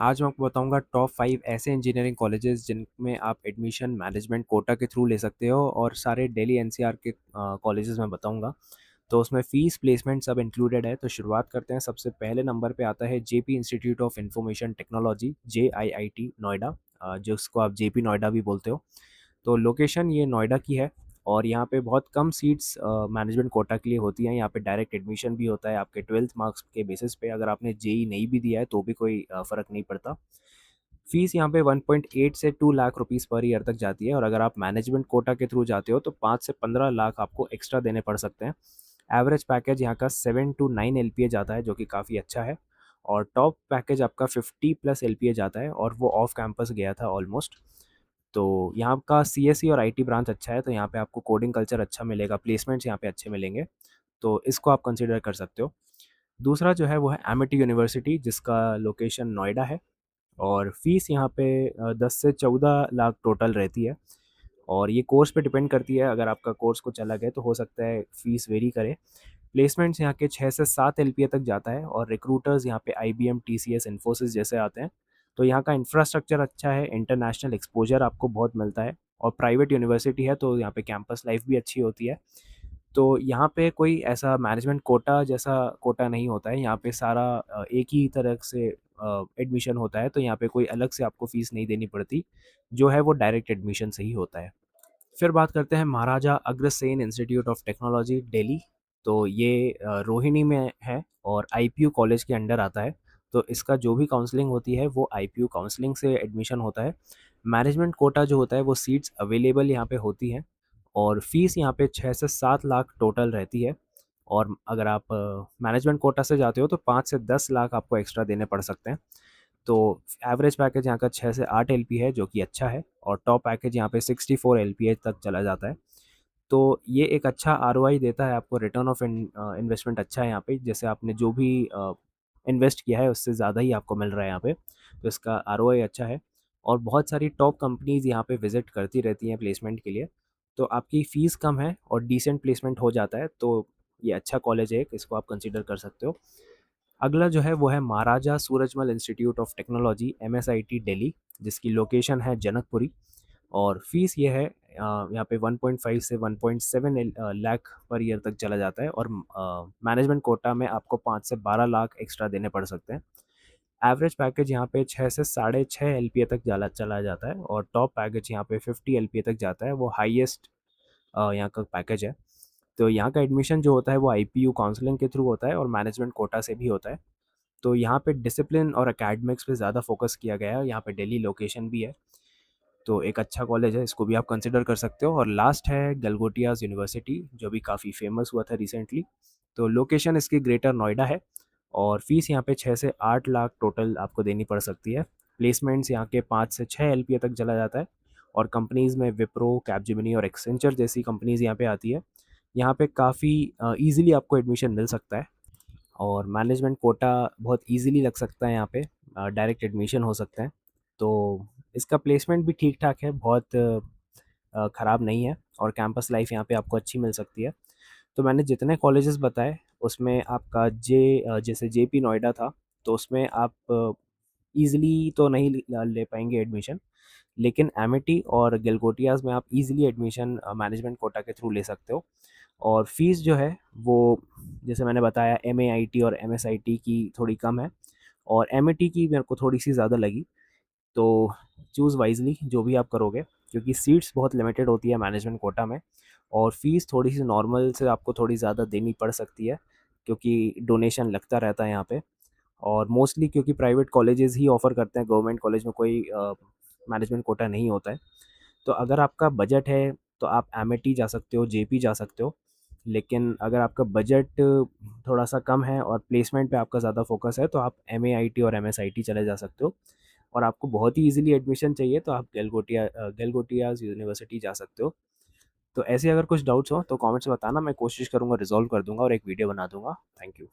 आज मैं आपको बताऊँगा टॉप 5 ऐसे इंजीनियरिंग कॉलेजेस जिनमें आप एडमिशन मैनेजमेंट कोटा के थ्रू ले सकते हो और सारे दिल्ली एनसीआर के कॉलेजेस मैं बताऊँगा। तो उसमें फ़ीस, प्लेसमेंट सब इंक्लूडेड है। तो शुरुआत करते हैं, सबसे पहले नंबर पे आता है Jaypee Institute of Information Technology, JIIT Noida, जिसको आप जेपी नोएडा भी बोलते हो। तो लोकेशन ये नोएडा की है और यहाँ पे बहुत कम सीट्स मैनेजमेंट कोटा के लिए होती हैं। यहाँ पे डायरेक्ट एडमिशन भी होता है आपके 12th मार्क्स के बेसिस पे। अगर आपने जेई नहीं भी दिया है तो भी कोई फ़र्क नहीं पड़ता। फीस यहाँ पे 1.8 से 2 लाख रुपीस पर ईयर तक जाती है और अगर आप मैनेजमेंट कोटा के थ्रू जाते हो तो 5 से 15 लाख आपको एक्स्ट्रा देने पड़ सकते हैं। एवरेज पैकेज यहाँ का 7 टू 9 एलपीए जाता है, जो कि काफ़ी अच्छा है। और टॉप पैकेज आपका 50 प्लस एलपीए जाता है और वो ऑफ कैंपस गया था ऑलमोस्ट। तो यहाँ का सीएसई और आईटी ब्रांच अच्छा है, तो यहाँ पे आपको कोडिंग कल्चर अच्छा मिलेगा, प्लेसमेंट्स यहाँ पे अच्छे मिलेंगे। तो इसको आप कंसिडर कर सकते हो। दूसरा जो है वो है एमिटी यूनिवर्सिटी, जिसका लोकेशन नोएडा है और फीस यहाँ पे 10 से 14 लाख टोटल रहती है और ये कोर्स पे डिपेंड करती है। अगर आपका कोर्स कुछ अलग है तो हो सकता है फीस वेरी करे। प्लेसमेंट्स यहाँ के 6 से 7 एलपीए तक जाता है और रिक्रूटर्स यहाँ पे आईबीएम, टीसीएस, इन्फोसिस जैसे आते हैं। तो यहाँ का इंफ्रास्ट्रक्चर अच्छा है, इंटरनेशनल एक्सपोजर आपको बहुत मिलता है और प्राइवेट यूनिवर्सिटी है तो यहाँ पे कैंपस लाइफ भी अच्छी होती है। तो यहाँ पे कोई ऐसा मैनेजमेंट कोटा जैसा कोटा नहीं होता है, यहाँ पे सारा एक ही तरह से एडमिशन होता है, तो यहाँ पे कोई अलग से आपको फ़ीस नहीं देनी पड़ती, जो है वो डायरेक्ट एडमिशन से ही होता है। फिर बात करते हैं Maharaja Agrasen Institute of Technology Delhi. तो ये रोहिणी में है और आईपीयू कॉलेज के अंडर आता है। तो इसका जो भी काउंसलिंग होती है वो आईपीयू काउंसलिंग से एडमिशन होता है। मैनेजमेंट कोटा जो होता है वो सीट्स अवेलेबल यहाँ पे होती हैं और फीस यहाँ पे 6 से 7 लाख टोटल रहती है। और अगर आप मैनेजमेंट कोटा से जाते हो तो 5 से 10 लाख आपको एक्स्ट्रा देने पड़ सकते हैं। तो एवरेज पैकेज यहाँ का 6 से 8 एलपी है, जो कि अच्छा है और टॉप पैकेज यहाँ पे 64 एलपीए तक चला जाता है। तो ये एक अच्छा आरओआई देता है आपको, रिटर्न ऑफ इन्वेस्टमेंट अच्छा है यहाँ पे। जैसे आपने जो भी इन्वेस्ट किया है उससे ज़्यादा ही आपको मिल रहा है यहाँ पे। तो इसका आरओआई अच्छा है और बहुत सारी टॉप कंपनीज़ यहाँ पे विज़िट करती रहती हैं प्लेसमेंट के लिए। तो आपकी फ़ीस कम है और डिसेंट प्लेसमेंट हो जाता है, तो ये अच्छा कॉलेज है, इसको आप कंसिडर कर सकते हो। अगला जो है वो है Maharaja Surajmal Institute of Technology, MSIT Delhi, जिसकी लोकेशन है जनकपुरी और फीस ये है यहाँ पे 1.5 से 1.7 लाख पर ईयर तक चला जाता है और मैनेजमेंट कोटा में आपको 5 से 12 लाख एक्स्ट्रा देने पड़ सकते हैं। एवरेज पैकेज यहाँ पे 6 से 6.5 एलपीए तक चला जाता है और टॉप पैकेज यहाँ पे 50 एलपीए तक जाता है, वो हाईएस्ट यहाँ का पैकेज है। तो यहाँ का एडमिशन जो होता है वो आईपीयू काउंसलिंग के थ्रू होता है और मैनेजमेंट कोटा से भी होता है। तो यहाँ पे डिसिप्लिन और एकेडमिक्स पे ज़्यादा फोकस किया गया है, यहाँ पे दिल्ली लोकेशन भी है। तो एक अच्छा कॉलेज है, इसको भी आप कंसिडर कर सकते हो। और लास्ट है गलगोटियाज़ यूनिवर्सिटी, जो भी काफ़ी फेमस हुआ था रिसेंटली। तो लोकेशन इसकी ग्रेटर नोएडा है और फीस यहाँ पे 6 से 8 लाख टोटल आपको देनी पड़ सकती है। प्लेसमेंट्स यहाँ के 5 से 6 एलपीए तक चला जाता है और कंपनीज़ में विप्रो, कैपजेमिनी और एक्सेंचर जैसी कंपनीज़ यहाँ पे आती है। यहाँ पे काफ़ी ईज़िली आपको एडमिशन मिल सकता है और मैनेजमेंट कोटा बहुत ईज़िली लग सकता है यहाँ पे, डायरेक्ट एडमिशन हो सकता है। तो इसका प्लेसमेंट भी ठीक-ठाक है, बहुत ख़राब नहीं है और कैंपस लाइफ़ यहाँ पे आपको अच्छी मिल सकती है। तो मैंने जितने कॉलेजेस बताए उसमें आपका जैसे जेपी नोएडा था, तो उसमें आप ईज़िली तो नहीं ले पाएँगे एडमिशन, लेकिन एमिटी और गलगोटियाज़ में आप ईज़िली एडमिशन मैनेजमेंट कोटा के थ्रू ले सकते हो। और फ़ीस जो है वो जैसे मैंने बताया एमएआईटी और एमएसआईटी की थोड़ी कम है और एमएटी की मेरे को थोड़ी-सी ज़्यादा लगी। तो चूज़ वाइज़ली जो भी आप करोगे, क्योंकि सीट्स बहुत लिमिटेड होती है मैनेजमेंट कोटा में और फ़ीस थोड़ी-सी नॉर्मल से आपको थोड़ी ज़्यादा देनी पड़ सकती है, क्योंकि डोनेशन लगता रहता है यहाँ पे। और मोस्टली क्योंकि प्राइवेट कॉलेजेस ही ऑफ़र करते हैं, गवर्नमेंट कॉलेज में कोई मैनेजमेंट कोटा नहीं होता है। तो अगर आपका बजट है तो आप एमिटी जा सकते हो, जेपी जा सकते हो। लेकिन अगर आपका बजट थोड़ा-सा कम है और प्लेसमेंट पे आपका ज़्यादा फ़ोकस है तो आप एमएआईटी और एमएसआईटी चले जा सकते हो। और आपको बहुत ही ईज़िली एडमिशन चाहिए तो आप गलगोटियाज़ यूनिवर्सिटी जा सकते हो। तो ऐसे अगर कुछ डाउट्स हो तो कमेंट्स में बताना, मैं कोशिश करूँगा रिज़ॉल्व कर दूँगा और एक वीडियो बना दूँगा। Thank you.